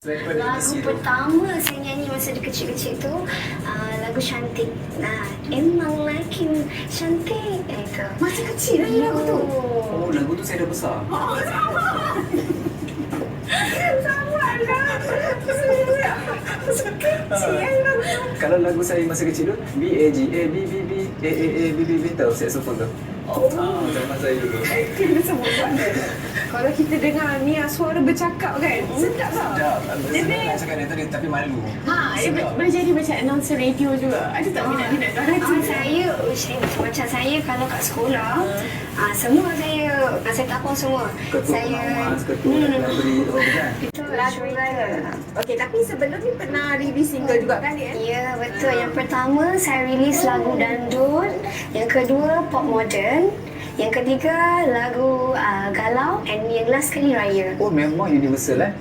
Lagu pertama saya nyanyi masa dia kecil-kecil tu lagu Cantik. Emang makin cantik itu. Masa kecil lagi lagu tu. Oh, lagu tu saya dah besar. Oh, sama. Sama lah. Masa kecil lagu tu. Kalau lagu saya masa kecil tu B-A-G A B B B A A A B B B tahu saxophone tu. Zaman saya dulu. Kita semua buat. Kalau kita dengar Mia suara bercakap kan, sedap tak? Sedap. Senang nak cakap dia tadi tapi malu. Dia boleh jadi macam announcer radio juga. Ada tak minat-minat tu? Saya macam saya kalau kat sekolah semua saya tapau semua. Ketua pengawas, ketua library tu kan. Itu lagu saya. Okey, tapi sebelum ni pernah release single juga kan dia? Ya, betul. Yang pertama saya rilis lagu dangdut, yang kedua pop modern, yang ketiga lagu galau, and yang last kali raya. Oh, memang universal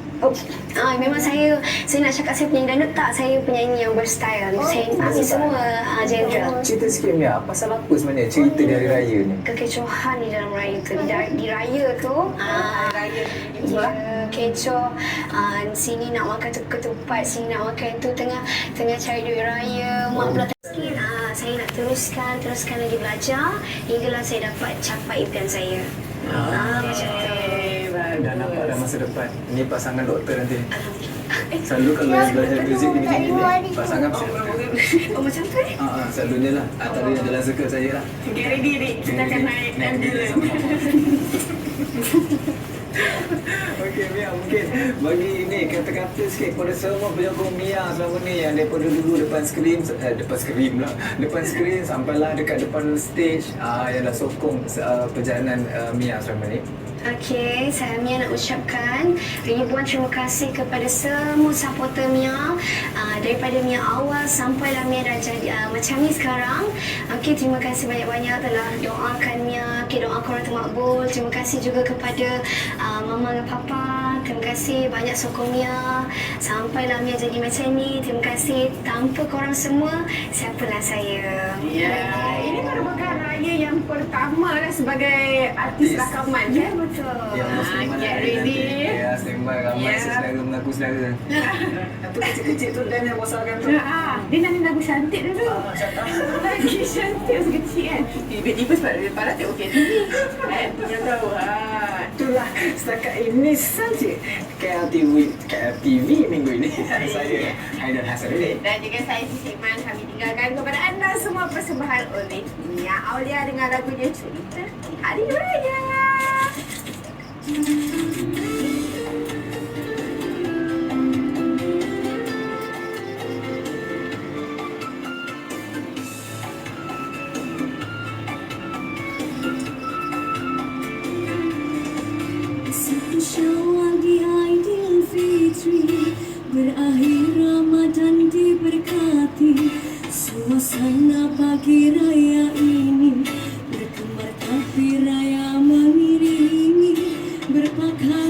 Memang saya nak cakap saya penyanyi dangdut tak, saya penyanyi yang berstyle. Saya ambil semua genre. Cerita sikit Mia, pasal apa sebenarnya cerita di hari raya ni? Kekecohan di dalam raya tu. Di raya tu, ya, kecoh. Sini nak makan ketupat, sini nak makan tu, tengah cari duit raya, mak pula miskin. Saya nak teruskan lagi belajar hinggalah saya dapat capai impian saya. Macam tu. Dah nampak dah masa depan. Ni pasangan doktor nanti. Selalu kalau belajar muzik ni begini pasangan mesti doktor. Oh, macam tu Selalunya lah. Antara yang dalam circle saya lah. Okay, ready. Kita akan naik ambulans. Okey Mia, mungkin bagi ni kata-kata sikit kepada semua penyokong Mia selama ni yang daripada dulu depan skrin sampailah dekat depan stage yang dah sokong perjalanan Mia selama ni. Okey, saya Mia nak ucapkan ribuan terima kasih kepada semua supporter Mia. Daripada Mia awal sampailah Mia dah jadi macam ni sekarang. Okey, terima kasih banyak-banyak telah doakan Mia. Okey, doa korang termakbul. Terima kasih juga kepada mama dan papa. Terima kasih banyak sokong Mia. Sampailah Mia jadi macam ni. Terima kasih. Tanpa korang semua, siapalah saya. Ini merupakan raya yang pertama lah sebagai artis rakaman kan? Betul. Yang musliman get ada ready. nanti. Ya, standby ramai saudara mengaku saudara. Itu kecil-kecil tu dan yang bosankan tu. Dia nyanyi lagu cantik dulu. Lagi cantik masa kecil kan. Tiba-tiba sebab dia parah tengok KTV kan. Tu yang tahu. Itulah setakat ini saja KLTV minggu ini. Saya Haidan Hasanuddin. Dan juga saya Siti Man. Kami tinggalkan kepada anda semua persembahan oleh Mia Aulia dengan lagunya Cerita Hari Raya. Satu Syawal di Aidilfitri, berakhir Ramadan diberkati. Suasana pagi raya ini berkemar tapi raya mengiringi, berpakaian